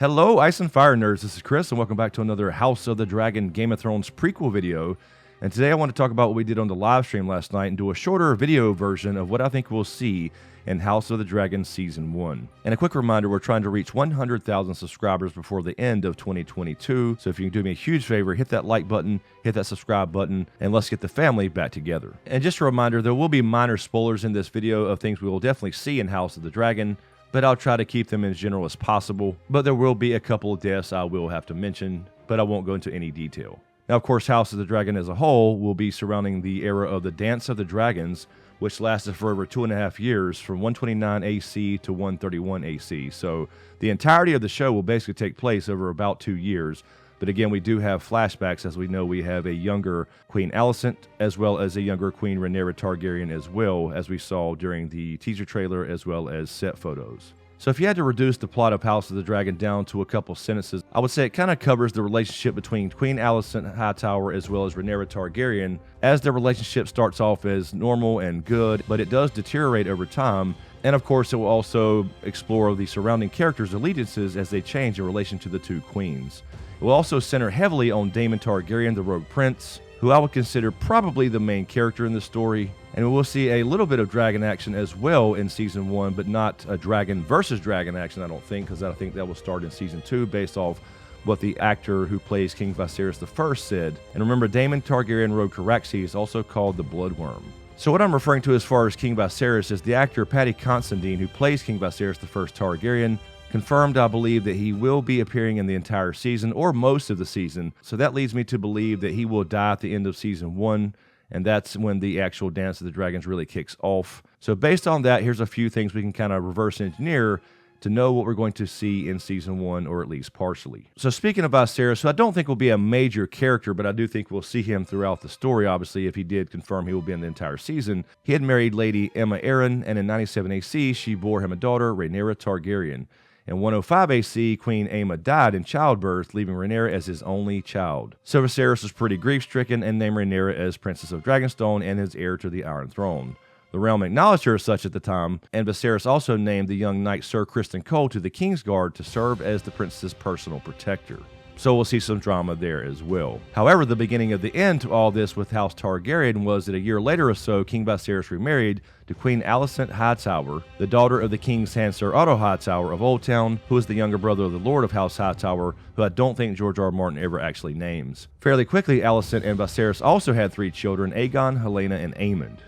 Hello, Ice and Fire Nerds. This is Chris, and welcome back to another House of the Dragon Game of Thrones prequel video. And today I want to talk about what we did on the live stream last night and do a shorter video version of what I think we'll see in House of the Dragon Season 1. And a quick reminder, we're trying to reach 100,000 subscribers before the end of 2022. So if you can do me a huge favor, hit that like button, hit that subscribe button, and let's get the family back together. And just a reminder, there will be minor spoilers in this video of things we will definitely see in House of the Dragon, but I'll try to keep them as general as possible. But there will be a couple of deaths I will have to mention, but I won't go into any detail. Now, of course, House of the Dragon as a whole will be surrounding the era of the Dance of the Dragons, which lasted for over 2.5 years, from 129 AC to 131 AC. So the entirety of the show will basically take place over about 2 years. But again, we do have flashbacks, as we know we have a younger Queen Alicent, as well as a younger Queen Rhaenyra Targaryen as well, as we saw during the teaser trailer, as well as set photos. So if you had to reduce the plot of House of the Dragon down to a couple sentences, I would say it kind of covers the relationship between Queen Alicent Hightower as well as Rhaenyra Targaryen, as the relationship starts off as normal and good, but it does deteriorate over time. And of course, it will also explore the surrounding characters' allegiances as they change in relation to the two queens. It will also center heavily on Daemon Targaryen, the Rogue Prince, who I would consider probably the main character in the story. And we will see a little bit of dragon action as well in Season 1, but not a dragon versus dragon action, I don't think, because I think that will start in Season 2 based off what the actor who plays King Viserys I said. And remember, Daemon Targaryen Rogue Caraxes is also called the Bloodworm. So what I'm referring to as far as King Viserys is the actor Paddy Considine, who plays King Viserys I Targaryen, confirmed, I believe, that he will be appearing in the entire season, or most of the season. So that leads me to believe that he will die at the end of Season 1, and that's when the actual Dance of the Dragons really kicks off. So based on that, here's a few things we can kind of reverse engineer to know what we're going to see in Season 1, or at least partially. So speaking of Viserys, who I don't think will be a major character, but I do think we'll see him throughout the story, obviously, if he did confirm he will be in the entire season. He had married Lady Aemma Arryn, and in 97 AC, she bore him a daughter, Rhaenyra Targaryen. In 105 AC, Queen Aemma died in childbirth, leaving Rhaenyra as his only child. So Viserys was pretty grief-stricken and named Rhaenyra as Princess of Dragonstone and his heir to the Iron Throne. The realm acknowledged her as such at the time, and Viserys also named the young knight Sir Criston Cole to the Kingsguard to serve as the princess's personal protector. So we'll see some drama there as well. However, the beginning of the end to all this with House Targaryen was that a year later or so, King Viserys remarried to Queen Alicent Hightower, the daughter of the King's hand Sir Otto Hightower of Oldtown, who is the younger brother of the Lord of House Hightower, who I don't think George R. R. Martin ever actually names. Fairly quickly, Alicent and Viserys also had 3 children, Aegon, Helena, and Aemond.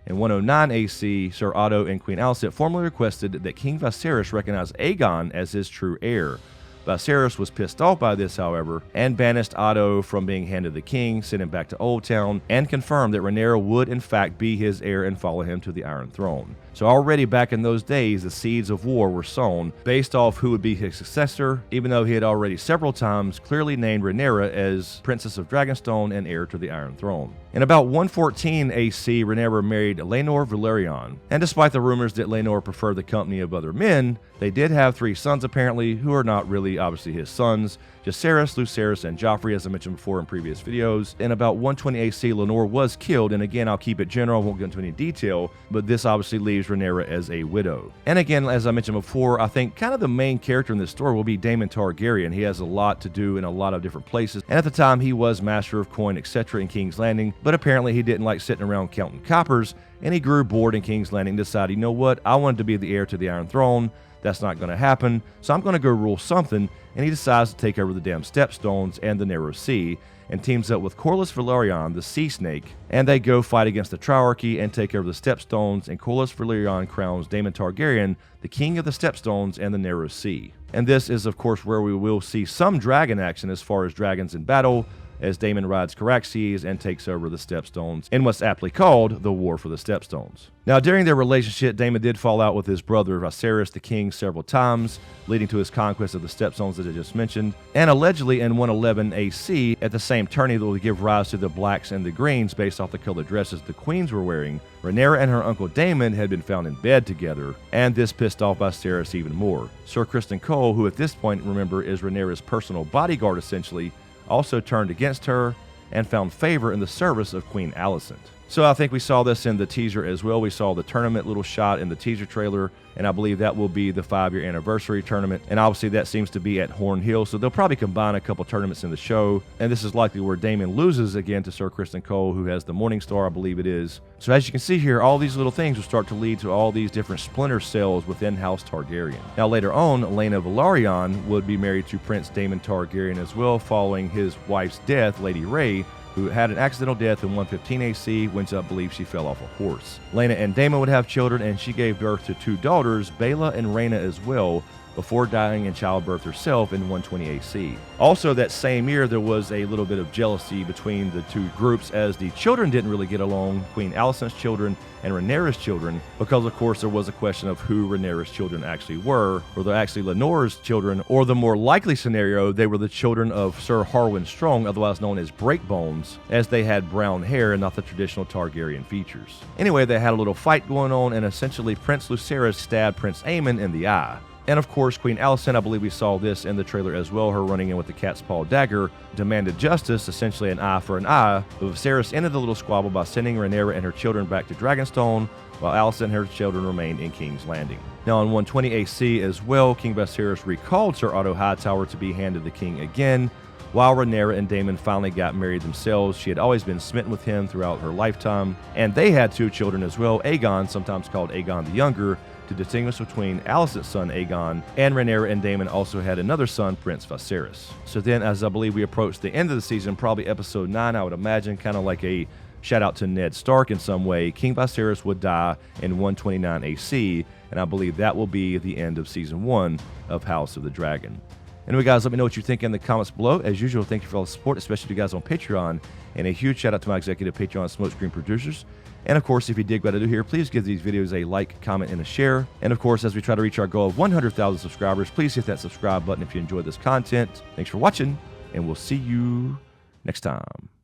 In 109 AC, Sir Otto and Queen Alicent formally requested that King Viserys recognize Aegon as his true heir. Viserys was pissed off by this, however, and banished Otto from being hand of the king, sent him back to Oldtown, and confirmed that Rhaenyra would in fact be his heir and follow him to the Iron Throne. So already back in those days, the seeds of war were sown based off who would be his successor, even though he had already several times clearly named Rhaenyra as Princess of Dragonstone and heir to the Iron Throne. In about 114 AC, Rhaenyra married Laenor Velaryon, and despite the rumors that Laenor preferred the company of other men, they did have 3 sons apparently, who are not really obviously his sons: Jacaerys, Lucerys, and Joffrey, as I mentioned before in previous videos. In about 120 AC, Laenor was killed, and again, I'll keep it general, I won't get into any detail, but this obviously leaves Rhaenyra as a widow. And again, as I mentioned before, I think kind of the main character in this story will be Daemon Targaryen. He has a lot to do in a lot of different places, and at the time, he was Master of Coin, etc. in King's Landing, but apparently he didn't like sitting around counting coppers, and he grew bored in King's Landing and decided, you know what, I wanted to be the heir to the Iron Throne. That's not going to happen, so I'm going to go rule something, and he decides to take over the damn stepstones and the Narrow Sea, and teams up with Corlys Velaryon, the Sea Snake, and they go fight against the Triarchy and take over the stepstones, and Corlys Velaryon crowns Daemon Targaryen the king of the stepstones and the Narrow Sea. And this is, of course, where we will see some dragon action as far as dragons in battle, as Daemon rides Caraxes and takes over the Stepstones in what's aptly called the War for the Stepstones. Now, during their relationship, Daemon did fall out with his brother Viserys the King several times, leading to his conquest of the Stepstones that I just mentioned, and allegedly in 111 AC, at the same tourney that would give rise to the blacks and the greens based off the colored dresses the queens were wearing, Rhaenyra and her uncle Daemon had been found in bed together, and this pissed off Viserys even more. Sir Criston Cole, who at this point, remember, is Rhaenyra's personal bodyguard essentially, also turned against her and found favor in the service of Queen Alicent. So I think we saw this in the teaser as well. We saw the tournament little shot in the teaser trailer, and I believe that will be the 5-year anniversary tournament. And obviously that seems to be at Horn Hill, so they'll probably combine a couple tournaments in the show. And this is likely where Daemon loses again to Sir Criston Cole, who has the Morning Star, I believe it is. So as you can see here, all these little things will start to lead to all these different splinter cells within House Targaryen. Now later on, Laena Velaryon would be married to Prince Daemon Targaryen as well, following his wife's death, Lady Rhae, who had an accidental death in 115 AC when some believe she fell off a horse. Laena and Daemon would have children, and she gave birth to 2 daughters, Baela and Rhaena as well, before dying in childbirth herself in 120 AC. Also that same year, there was a little bit of jealousy between the 2 groups, as the children didn't really get along, Queen Alicent's children and Rhaenyra's children, because of course there was a question of who Rhaenyra's children actually were. Were they actually Laenor's children, or the more likely scenario, they were the children of Sir Harwin Strong, otherwise known as Breakbones, as they had brown hair and not the traditional Targaryen features. Anyway, they had a little fight going on, and essentially Prince Lucerys stabbed Prince Aemon in the eye. And of course, Queen Alicent, I believe we saw this in the trailer as well, her running in with the cat's paw dagger, demanded justice, essentially an eye for an eye. But Viserys ended the little squabble by sending Rhaenyra and her children back to Dragonstone, while Alicent and her children remained in King's Landing. Now in 120 AC as well, King Viserys recalled Sir Otto Hightower to be hand to the king again, while Rhaenyra and Daemon finally got married themselves. She had always been smitten with him throughout her lifetime, and they had 2 children as well, Aegon, sometimes called Aegon the Younger, to distinguish between Alicent's son Aegon, and Rhaenyra and Daemon also had another son, Prince Viserys. So then, as I believe we approach the end of the season, probably episode 9, I would imagine, kind of like a shout out to Ned Stark in some way, King Viserys would die in 129 AC, and I believe that will be the end of season 1 of House of the Dragon. Anyway, guys, let me know what you think in the comments below. As usual, thank you for all the support, especially you guys on Patreon, and a huge shout out to my executive Patreon SmokeScreen producers. And of course, if you dig what I do here, please give these videos a like, comment, and a share. And of course, as we try to reach our goal of 100,000 subscribers, please hit that subscribe button if you enjoyed this content. Thanks for watching, and we'll see you next time.